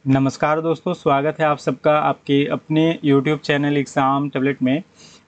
नमस्कार दोस्तों, स्वागत है आप सबका आपके अपने YouTube चैनल एग्ज़ाम टैबलेट में।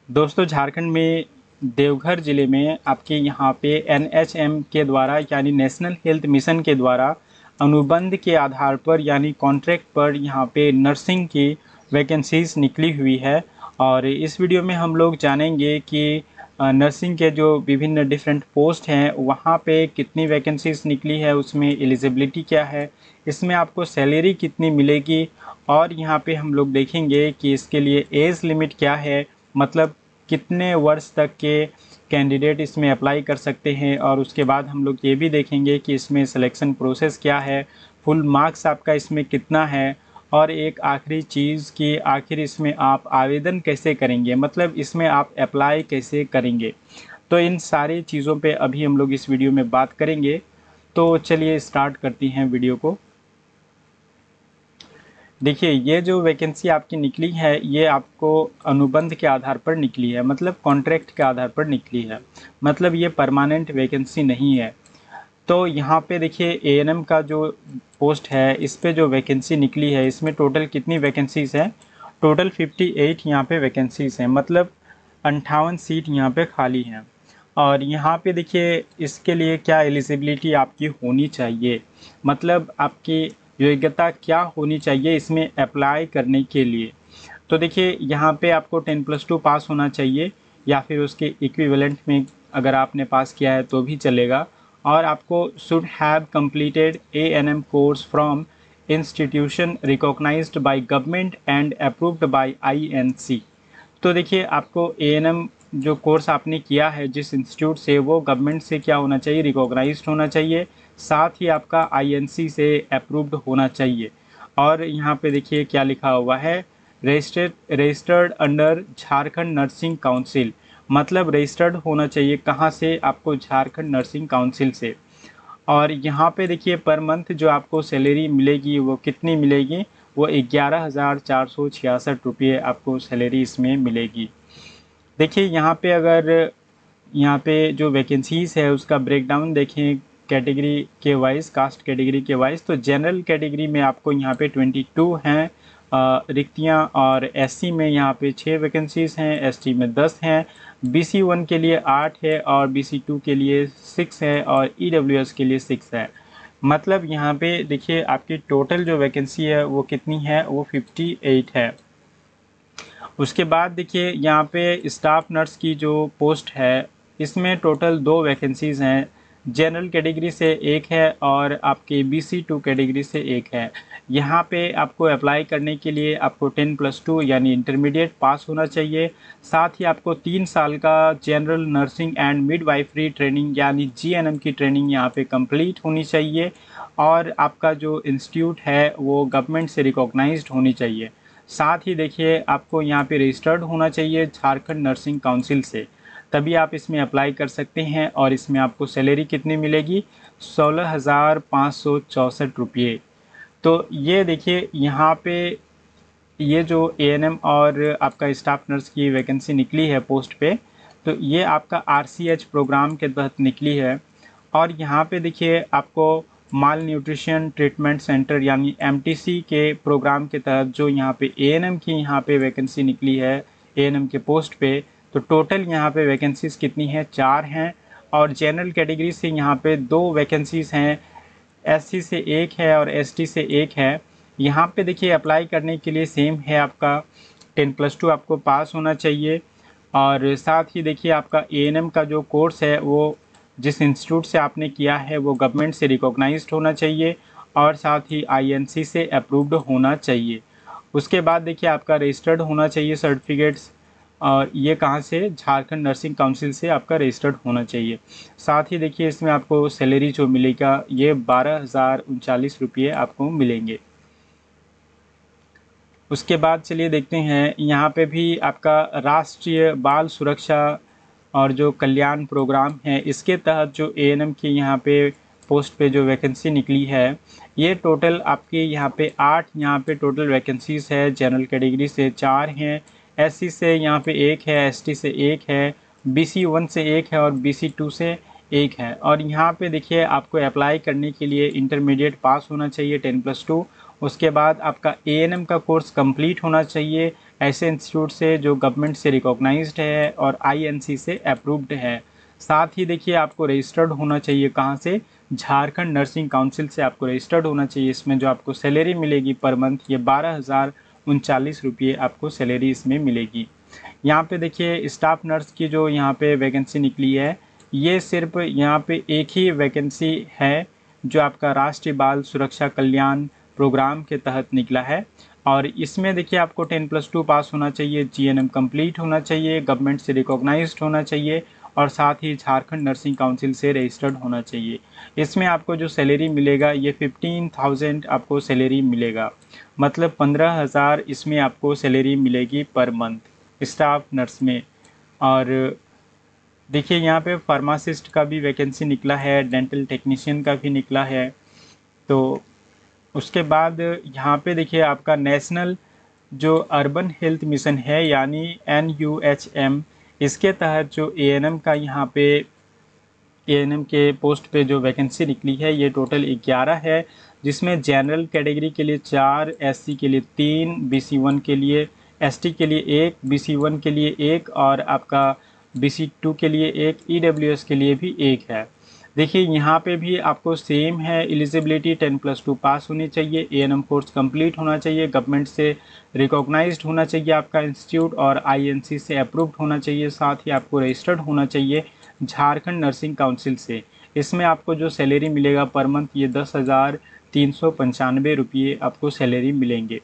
दोस्तों, झारखंड में देवघर ज़िले में आपके यहाँ पे NHM के द्वारा यानी नेशनल हेल्थ मिशन के द्वारा अनुबंध के आधार पर यानी कॉन्ट्रैक्ट पर यहाँ पे नर्सिंग की वैकेंसीज़ निकली हुई है। और इस वीडियो में हम लोग जानेंगे कि नर्सिंग के जो विभिन्न डिफरेंट पोस्ट हैं वहाँ पे कितनी वैकेंसीज़ निकली है, उसमें एलिजिबिलिटी क्या है, इसमें आपको सैलरी कितनी मिलेगी और यहाँ पे हम लोग देखेंगे कि इसके लिए एज लिमिट क्या है, मतलब कितने वर्ष तक के कैंडिडेट इसमें अप्लाई कर सकते हैं। और उसके बाद हम लोग ये भी देखेंगे कि इसमें सिलेक्शन प्रोसेस क्या है, फुल मार्क्स आपका इसमें कितना है, और एक आखिरी चीज़ कि आखिर इसमें आप आवेदन कैसे करेंगे, मतलब इसमें आप अप्लाई कैसे करेंगे। तो इन सारी चीज़ों पे अभी हम लोग इस वीडियो में बात करेंगे। तो चलिए स्टार्ट करती हैं वीडियो को। देखिए, ये जो वैकेंसी आपकी निकली है ये आपको अनुबंध के आधार पर निकली है, मतलब कॉन्ट्रैक्ट के आधार पर निकली है, मतलब ये परमानेंट वैकेंसी नहीं है। तो यहाँ पे देखिए एएनएम का जो पोस्ट है इस पे जो वैकेंसी निकली है इसमें टोटल कितनी वैकेंसीज़ हैं, टोटल 58 यहाँ पे वैकेंसीज़ हैं, मतलब 58 सीट यहाँ पे खाली हैं। और यहाँ पे देखिए इसके लिए क्या एलिजिबिलिटी आपकी होनी चाहिए, मतलब आपकी योग्यता क्या होनी चाहिए इसमें अप्लाई करने के लिए। तो देखिए यहाँ पे आपको 10+2 पास होना चाहिए या फिर उसके इक्विवेलेंट में अगर आपने पास किया है तो भी चलेगा। और आपको should have completed ANM course from institution recognised by government and approved by INC. तो देखिए आपको एएनएम जो कोर्स आपने किया है जिस इंस्टीट्यूट से, वो गवर्नमेंट से क्या होना चाहिए, रिकॉग्नाइज्ड होना चाहिए, साथ ही आपका आईएनसी से अप्रूव्ड होना चाहिए। और यहाँ पे देखिए क्या लिखा हुआ है, registered under Jharkhand nursing council, मतलब रजिस्टर्ड होना चाहिए कहाँ से, आपको झारखंड नर्सिंग काउंसिल से। और यहाँ पे देखिए पर मंथ जो आपको सैलरी मिलेगी वो कितनी मिलेगी, वो 11,466 रुपये आपको सैलरी इसमें मिलेगी। देखिए यहाँ पे अगर यहाँ पे जो वैकेंसीज़ है उसका ब्रेकडाउन देखें कैटेगरी के वाइज, कास्ट कैटेगरी के वाइज, तो जनरल कैटेगरी में आपको यहाँ पे 22 हैं रिक्तियाँ, और एससी में यहाँ पे 6 वैकेंसीज़ हैं, एसटी में 10 हैं, बीसी 1 के लिए 8 है और बीसी 2 के लिए 6 है और ईडब्ल्यूएस के लिए 6 है। मतलब यहाँ पे देखिए आपकी टोटल जो वैकेंसी है वो कितनी है, वो 58 है। उसके बाद देखिए यहाँ पे स्टाफ नर्स की जो पोस्ट है इसमें टोटल 2 वैकेंसीज़ हैं, जनरल कैटेगरी से एक है और आपके BC2 कैटेगरी से एक है। यहाँ पे आपको अप्लाई करने के लिए आपको 10+2 यानी इंटरमीडिएट पास होना चाहिए, साथ ही आपको 3 साल का general nursing and midwifery training यानी GNM की ट्रेनिंग यहाँ पे कंप्लीट होनी चाहिए, और आपका जो इंस्टीट्यूट है वो गवर्नमेंट से रिकॉग्नाइज्ड होनी चाहिए। साथ ही देखिए आपको यहाँ पे रजिस्टर्ड होना चाहिए झारखंड नर्सिंग काउंसिल से, तभी आप इसमें अप्लाई कर सकते हैं। और इसमें आपको सैलरी कितनी मिलेगी, 16,564 रुपये। तो ये देखिए यहाँ पे ये जो एएनएम और आपका स्टाफ नर्स की वैकेंसी निकली है पोस्ट पे, तो ये आपका आरसीएच प्रोग्राम के तहत निकली है। और यहाँ पे देखिए आपको माल न्यूट्रिशन ट्रीटमेंट सेंटर यानी एमटीसी के प्रोग्राम के तहत जो यहाँ पे एएनएम की यहाँ पे वैकेंसी निकली है एएनएम के पोस्ट पे, तो टोटल यहाँ पे वैकेंसीज़ कितनी है, 4 हैं। और जनरल कैटेगरी से यहाँ पे 2 वैकेंसीज़ हैं, एससी से एक है और एसटी से एक है। यहाँ पे देखिए अप्लाई करने के लिए सेम है, आपका 10+2 आपको पास होना चाहिए, और साथ ही देखिए आपका एएनएम का जो कोर्स है वो जिस इंस्टीट्यूट से आपने किया है वो गवर्नमेंट से रिकॉग्नाइज्ड होना चाहिए, और साथ ही आईएनसी से अप्रूव्ड होना चाहिए। उसके बाद देखिए आपका रजिस्टर्ड होना चाहिए सर्टिफिकेट्स, और ये कहाँ से, झारखंड नर्सिंग काउंसिल से आपका रजिस्टर्ड होना चाहिए। साथ ही देखिए इसमें आपको सैलरी जो मिलेगा ये 12,039 रुपये आपको मिलेंगे। उसके बाद चलिए देखते हैं यहाँ पे भी आपका राष्ट्रीय बाल सुरक्षा और जो कल्याण प्रोग्राम है इसके तहत जो एएनएम की यहाँ पे पोस्ट पे जो वैकेंसी निकली है, ये टोटल आपके यहाँ पे 8 यहाँ पे टोटल वैकेंसीज़ है। जनरल कैटेगरी से 4 हैं, एससी से यहाँ पे एक है, एसटी से एक है, बीसी 1 से एक है और बीसी 2 से एक है। और यहाँ पे देखिए आपको अप्लाई करने के लिए इंटरमीडिएट पास होना चाहिए 10+2, उसके बाद आपका एएनएम का कोर्स कंप्लीट होना चाहिए ऐसे इंस्टीट्यूट से जो गवर्नमेंट से रिकॉग्नाइज्ड है और आईएनसी से अप्रूव्ड है। साथ ही देखिए आपको रजिस्टर्ड होना चाहिए कहाँ से, झारखंड नर्सिंग काउंसिल से आपको रजिस्टर्ड होना चाहिए। इसमें जो आपको सैलरी मिलेगी पर मंथ ये 12,039 रुपये आपको सैलरी इसमें मिलेगी। यहाँ पे देखिए स्टाफ नर्स की जो यहाँ पे वैकेंसी निकली है, ये सिर्फ यहाँ पे एक ही वैकेंसी है जो आपका राष्ट्रीय बाल सुरक्षा कल्याण प्रोग्राम के तहत निकला है। और इसमें देखिए आपको 10+2 पास होना चाहिए, जीएनएम कंप्लीट होना चाहिए, गवर्नमेंट से रिकॉग्नाइज्ड होना चाहिए और साथ ही झारखंड नर्सिंग काउंसिल से रजिस्टर्ड होना चाहिए। इसमें आपको जो सैलरी मिलेगा ये 15,000 आपको सैलरी मिलेगा, मतलब 15,000 इसमें आपको सैलरी मिलेगी पर मंथ स्टाफ नर्स में। और देखिए यहाँ पे फार्मासिस्ट का भी वैकेंसी निकला है, डेंटल टेक्नीशियन का भी निकला है। तो उसके बाद यहाँ पे देखिए आपका नेशनल जो अर्बन हेल्थ मिशन है यानी NUHM, इसके तहत जो एएनएम का यहाँ पे एएनएम के पोस्ट पे जो वैकेंसी निकली है ये टोटल 11 है, जिसमें जनरल कैटेगरी के लिए 4, एससी के लिए 3, BC1 के लिए, एसटी के लिए 1, BC1 के लिए 1 और आपका BC2 के लिए 1, EWS के लिए भी 1 है। देखिए यहाँ पे भी आपको सेम है एलिजिबिलिटी, 10+2 पास होनी चाहिए, एएनएम कोर्स कंप्लीट होना चाहिए, गवर्नमेंट से रिकॉग्नाइज्ड होना चाहिए आपका इंस्टीट्यूट और आईएनसी से अप्रूव्ड होना चाहिए, साथ ही आपको रजिस्टर्ड होना चाहिए झारखंड नर्सिंग काउंसिल से। इसमें आपको जो सैलरी मिलेगा पर मंथ ये 10,395 रुपये आपको सैलरी मिलेंगे।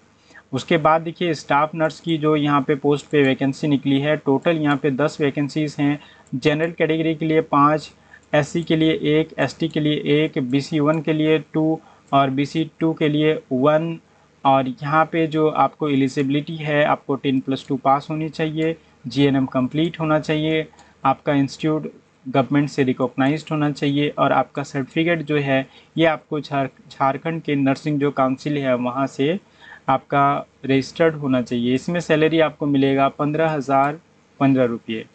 उसके बाद देखिए स्टाफ नर्स की जो यहाँ पे पोस्ट पे वैकेंसी निकली है, टोटल यहाँ पे 10 वैकेंसीज़ हैं। जनरल कैटेगरी के लिए 5, एससी के लिए 1, एसटी के लिए 1, BC1 के लिए 2 और BC2 के लिए 1। और यहाँ पे जो आपको एलिजिबिलिटी है आपको 10+2 पास होनी चाहिए, जीएनएम कंप्लीट होना चाहिए, आपका इंस्टीट्यूट गवर्नमेंट से रिकॉग्नाइज्ड होना चाहिए और आपका सर्टिफिकेट जो है ये आपको झारखंड के नर्सिंग जो काउंसिल है वहाँ से आपका रजिस्टर्ड होना चाहिए। इसमें सैलरी आपको मिलेगा 15,015 रुपये।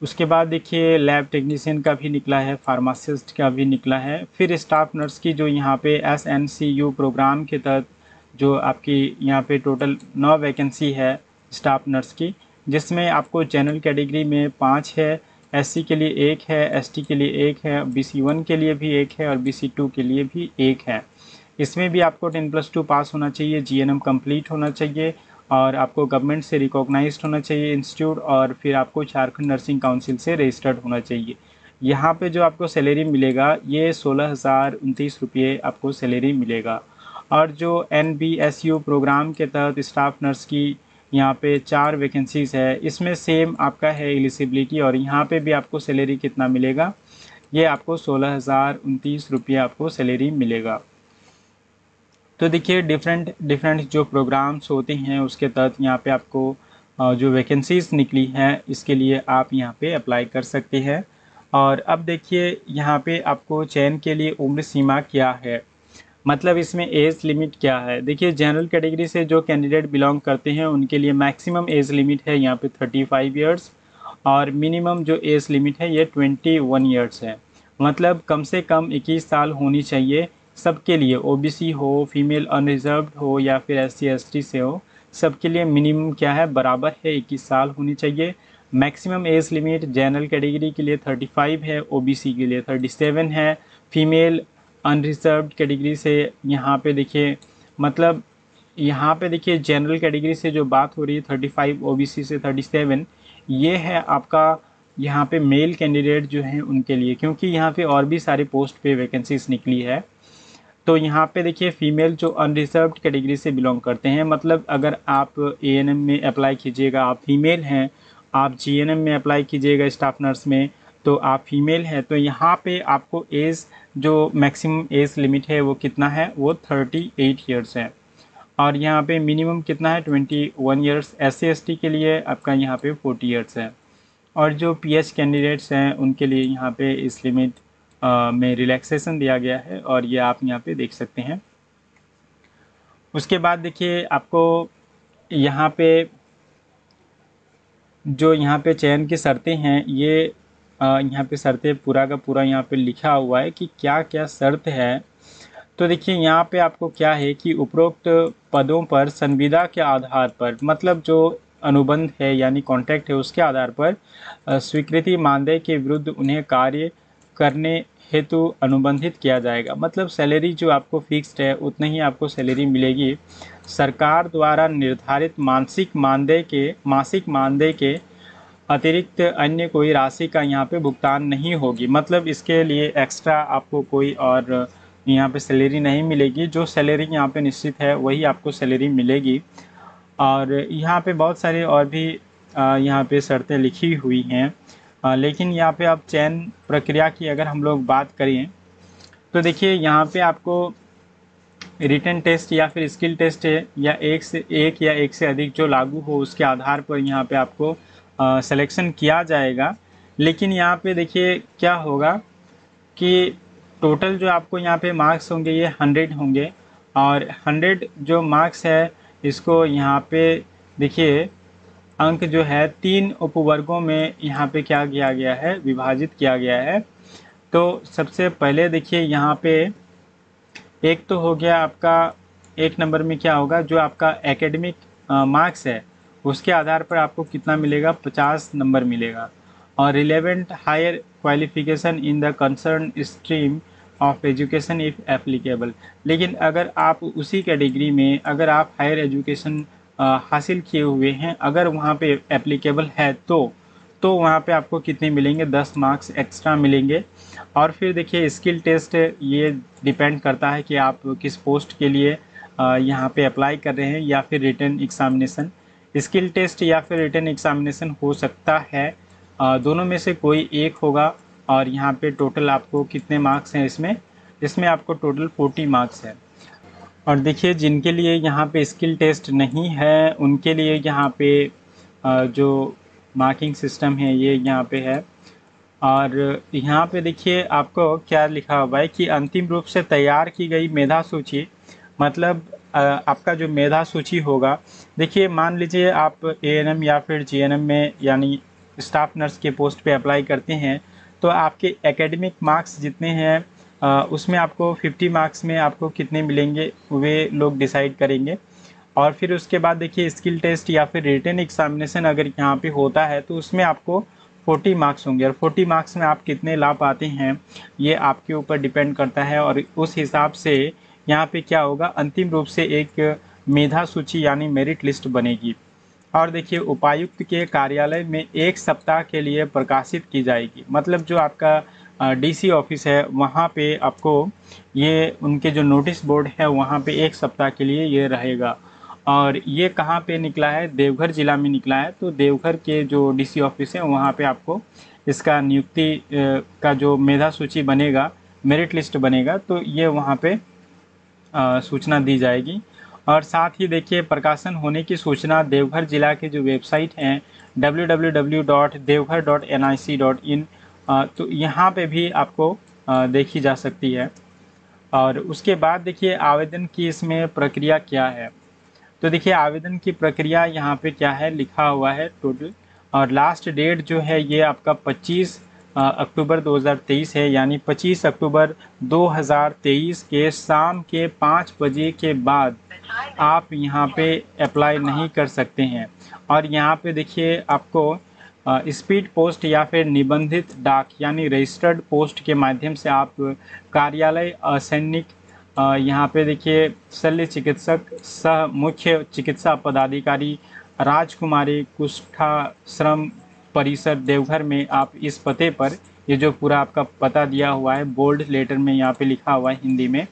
उसके बाद देखिए लैब टेक्नीशियन का भी निकला है, फार्मासिस्ट का भी निकला है। फिर स्टाफ नर्स की जो यहाँ पे SNCU प्रोग्राम के तहत जो आपकी यहाँ पे टोटल 9 वैकेंसी है स्टाफ नर्स की, जिसमें आपको जनरल कैटेगरी में 5 है, एससी के लिए 1 है, एसटी के लिए 1 है, BC1 के लिए भी 1 है और BC2 के लिए भी 1 है। इसमें भी आपको 10+2 पास होना चाहिए, जीएनएम कंप्लीट होना चाहिए और आपको गवर्नमेंट से रिकॉग्नाइज्ड होना चाहिए इंस्टीट्यूट और फिर आपको झारखंड नर्सिंग काउंसिल से रजिस्टर्ड होना चाहिए। यहाँ पे जो आपको सैलरी मिलेगा ये 16,029 रुपये आपको सैलरी मिलेगा। और जो NBSU प्रोग्राम के तहत स्टाफ नर्स की यहाँ पे 4 वैकेंसीज़ है, इसमें सेम आपका है एलिजिबिलिटी और यहाँ पे भी आपको सैलरी कितना मिलेगा, ये आपको 16,029 रुपये आपको सैलरी मिलेगा। तो देखिए डिफरेंट जो प्रोग्राम्स होते हैं उसके तहत यहाँ पे आपको जो वैकेंसीज़ निकली हैं इसके लिए आप यहाँ पे अप्लाई कर सकते हैं। और अब देखिए यहाँ पे आपको चयन के लिए उम्र सीमा क्या है, मतलब इसमें एज लिमिट क्या है। देखिए जनरल कैटेगरी से जो कैंडिडेट बिलोंग करते हैं उनके लिए मैक्सिमम एज लिमिट है यहाँ पे 35 इयर्स और मिनिमम जो एज लिमिट है ये 21 इयर्स है, मतलब कम से कम 21 साल होनी चाहिए सबके लिए, ओबीसी हो, फीमेल अनरिजर्व्ड हो या फिर SC ST से हो, सबके लिए मिनिमम क्या है बराबर है 21 साल होनी चाहिए। Maximum age limit general category के लिए 35 है, ओबीसी के लिए 37 है, फीमेल अनरिजर्व्ड कैटेगरी से यहाँ पे देखिए मतलब यहाँ पे देखिए जनरल कैटेगरी से जो बात हो रही है 35, ओबीसी से 37, ये है आपका यहाँ पे मेल कैंडिडेट जो हैं उनके लिए, क्योंकि यहाँ पे और भी सारी पोस्ट पे वैकेंसीज निकली है। तो यहाँ पे देखिए फीमेल जो अनरिजर्व्ड कैटेगरी से बिलोंग करते हैं, मतलब अगर आप एएनएम में अप्लाई कीजिएगा आप फीमेल हैं, आप जीएनएम में अप्लाई कीजिएगा स्टाफ नर्स में तो आप फीमेल हैं, तो यहाँ पे आपको एज जो मैक्सिमम एज लिमिट है वो कितना है, वो 38 इयर्स है। और यहाँ पे मिनिमम कितना है 21 इयर्स। SC ST के लिए आपका यहाँ पे 40 इयर्स है। और जो PH कैंडिडेट्स हैं उनके लिए यहाँ पे इस लिमिट में रिलैक्सेशन दिया गया है और ये आप यहाँ पे देख सकते हैं। उसके बाद देखिए आपको यहाँ पे जो यहाँ पे चयन की शर्तें हैं ये यहाँ पे शर्तें पूरा का पूरा यहाँ पे लिखा हुआ है कि क्या क्या शर्त है। तो देखिए यहाँ पे आपको क्या है कि उपरोक्त पदों पर संविदा के आधार पर, मतलब जो अनुबंध है यानी कॉन्ट्रैक्ट है उसके आधार पर स्वीकृति मानदेय के विरुद्ध उन्हें कार्य करने हेतु अनुबंधित किया जाएगा। मतलब सैलरी जो आपको फिक्स्ड है उतनी ही आपको सैलरी मिलेगी। सरकार द्वारा निर्धारित मासिक मानदेय के अतिरिक्त अन्य कोई राशि का यहाँ पे भुगतान नहीं होगी। मतलब इसके लिए एक्स्ट्रा आपको कोई और यहाँ पे सैलरी नहीं मिलेगी। जो सैलरी यहाँ पे निश्चित है वही आपको सैलरी मिलेगी। और यहाँ पे बहुत सारे और भी यहाँ पे शर्तें लिखी हुई हैं। लेकिन यहाँ पे आप चयन प्रक्रिया की अगर हम लोग बात करें तो देखिए यहाँ पे आपको रिटन टेस्ट या फिर स्किल टेस्ट है या एक से अधिक जो लागू हो उसके आधार पर यहाँ पे आपको सिलेक्शन किया जाएगा। लेकिन यहाँ पे देखिए क्या होगा कि टोटल जो आपको यहाँ पे मार्क्स होंगे ये 100 होंगे। और 100 जो मार्क्स है इसको यहाँ पे देखिए अंक जो है 3 उपवर्गों में यहाँ पे क्या किया गया है, विभाजित किया गया है। तो सबसे पहले देखिए यहाँ पे एक तो हो गया आपका, एक नंबर में क्या होगा, जो आपका एकेडमिक मार्क्स है उसके आधार पर आपको कितना मिलेगा, 50 नंबर मिलेगा। और relevant higher qualification in the concern stream of education if applicable. लेकिन अगर आप उसी कैटेगरी में अगर आप हायर एजुकेशन हासिल किए हुए हैं, अगर वहाँ पे एप्लीकेबल है तो वहाँ पे आपको कितने मिलेंगे, 10 मार्क्स एक्स्ट्रा मिलेंगे। और फिर देखिए स्किल टेस्ट, ये डिपेंड करता है कि आप किस पोस्ट के लिए यहाँ पे अप्लाई कर रहे हैं या फिर रिटन एग्ज़ामिनेशन। स्किल टेस्ट या फिर रिटन एग्ज़ामिनेशन हो सकता है, दोनों में से कोई एक होगा। और यहाँ पे टोटल आपको कितने मार्क्स हैं, इसमें आपको टोटल 40 मार्क्स है। और देखिए जिनके लिए यहाँ पे स्किल टेस्ट नहीं है उनके लिए यहाँ पे जो मार्किंग सिस्टम है ये यहाँ पे है। और यहाँ पे देखिए आपको क्या लिखा हुआ है कि अंतिम रूप से तैयार की गई मेधा सूची, मतलब आपका जो मेधा सूची होगा, देखिए मान लीजिए आप एएनएम या फिर जीएनएम में यानी स्टाफ नर्स के पोस्ट पे अप्लाई करते हैं, तो आपके एकेडमिक मार्क्स जितने हैं उसमें आपको 50 मार्क्स में आपको कितने मिलेंगे वे लोग डिसाइड करेंगे। और फिर उसके बाद देखिए स्किल टेस्ट या फिर रिटन एग्जामिनेशन अगर यहाँ पे होता है तो उसमें आपको 40 मार्क्स होंगे। और 40 मार्क्स में आप कितने ला पाते हैं ये आपके ऊपर डिपेंड करता है। और उस हिसाब से यहाँ पे क्या होगा, अंतिम रूप से एक मेधा सूची यानी मेरिट लिस्ट बनेगी। और देखिए उपायुक्त के कार्यालय में 1 सप्ताह के लिए प्रकाशित की जाएगी। मतलब जो आपका डीसी ऑफिस है वहाँ पे आपको ये उनके जो नोटिस बोर्ड है वहाँ पे 1 सप्ताह के लिए ये रहेगा। और ये कहाँ पे निकला है, देवघर ज़िला में निकला है। तो देवघर के जो डीसी ऑफिस है वहाँ पे आपको इसका नियुक्ति का जो मेधा सूची बनेगा, मेरिट लिस्ट बनेगा, तो ये वहाँ पे सूचना दी जाएगी। और साथ ही देखिए प्रकाशन होने की सूचना देवघर जिला के जो वेबसाइट हैं www.devghar.nic.in, तो यहाँ पे भी आपको देखी जा सकती है। और उसके बाद देखिए आवेदन की इसमें प्रक्रिया क्या है। तो देखिए आवेदन की प्रक्रिया यहाँ पे क्या है लिखा हुआ है टोटल। और लास्ट डेट जो है ये आपका 25 अक्टूबर 2023 है, यानी 25 अक्टूबर 2023 के शाम के 5 बजे के बाद आप यहाँ पे अप्लाई नहीं कर सकते हैं। और यहाँ पे देखिए आपको स्पीड पोस्ट या फिर निबंधित डाक यानी रजिस्टर्ड पोस्ट के माध्यम से आप कार्यालय सैनिक यहाँ पे देखिए शल्य चिकित्सक सह मुख्य चिकित्सा पदाधिकारी राजकुमारी कुष्ठाश्रम परिसर देवघर में आप इस पते पर, ये जो पूरा आपका पता दिया हुआ है बोल्ड लेटर में यहाँ पे लिखा हुआ है हिंदी में,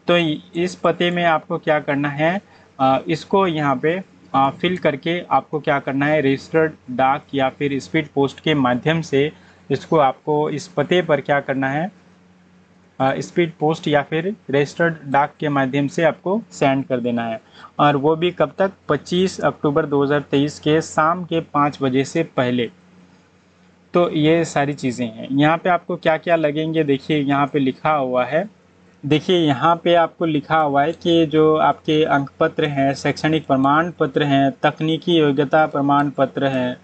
तो इस पते में आपको क्या करना है, इसको यहाँ पे फिल करके आपको क्या करना है, रजिस्टर्ड डाक या फिर स्पीड पोस्ट के माध्यम से इसको आपको इस पते पर क्या करना है, स्पीड पोस्ट या फिर रजिस्टर्ड डाक के माध्यम से आपको सेंड कर देना है। और वो भी कब तक, 25 अक्टूबर 2023 के शाम के 5 बजे से पहले। तो ये सारी चीज़ें हैं। यहाँ पे आपको क्या क्या लगेंगे, देखिए यहाँ पे लिखा हुआ है, देखिए यहाँ पे आपको लिखा हुआ है कि जो आपके अंक पत्र हैं, शैक्षणिक प्रमाण पत्र हैं, तकनीकी योग्यता प्रमाण पत्र हैं,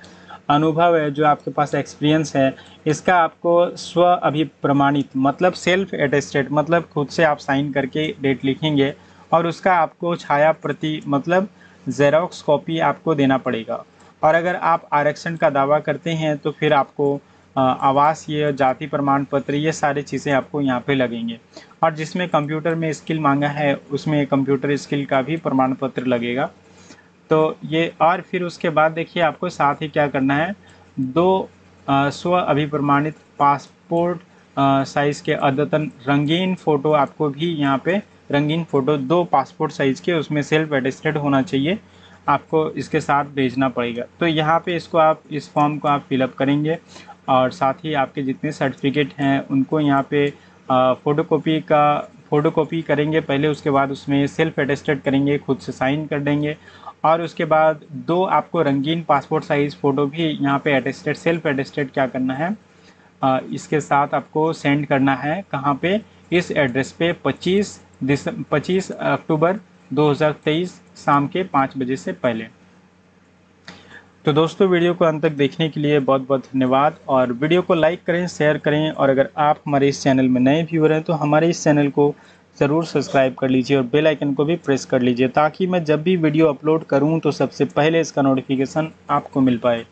अनुभव है, जो आपके पास एक्सपीरियंस है, इसका आपको स्व अभिप्रमाणित मतलब सेल्फ अटेस्टेड मतलब खुद से आप साइन करके डेट लिखेंगे और उसका आपको छाया प्रति मतलब जेरोक्स कॉपी आपको देना पड़ेगा। और अगर आप आरक्षण का दावा करते हैं तो फिर आपको आवास, ये जाति प्रमाण पत्र, ये सारी चीज़ें आपको यहाँ पे लगेंगे। और जिसमें कंप्यूटर में स्किल मांगा है उसमें कंप्यूटर स्किल का भी प्रमाण पत्र लगेगा। तो ये, और फिर उसके बाद देखिए आपको साथ ही क्या करना है, 2 स्व अभिप्रमाणित पासपोर्ट साइज़ के अद्यतन रंगीन फ़ोटो आपको भी यहाँ पे रंगीन फ़ोटो 2 पासपोर्ट साइज़ के, उसमें सेल्फ अटेस्टेड होना चाहिए, आपको इसके साथ भेजना पड़ेगा। तो यहाँ पे इसको आप, इस फॉर्म को आप फिलअप करेंगे और साथ ही आपके जितने सर्टिफिकेट हैं उनको यहाँ पे फ़ोटोकॉपी करेंगे पहले, उसके बाद उसमें सेल्फ अटेस्टेड करेंगे, खुद से साइन कर देंगे। और उसके बाद 2 आपको रंगीन पासपोर्ट साइज़ फ़ोटो भी यहाँ पे अटेस्टेड, सेल्फ अटेस्टेड क्या करना है, इसके साथ आपको सेंड करना है। कहाँ पे, इस एड्रेस पे 25 अक्टूबर 2023 शाम के 5 बजे से पहले। तो दोस्तों, वीडियो को अंत तक देखने के लिए बहुत बहुत धन्यवाद, और वीडियो को लाइक करें, शेयर करें, और अगर आप हमारे इस चैनल में नए व्यूअर हैं तो हमारे इस चैनल को ज़रूर सब्सक्राइब कर लीजिए और बेल आइकन को भी प्रेस कर लीजिए, ताकि मैं जब भी वीडियो अपलोड करूं तो सबसे पहले इसका नोटिफिकेशन आपको मिल पाए।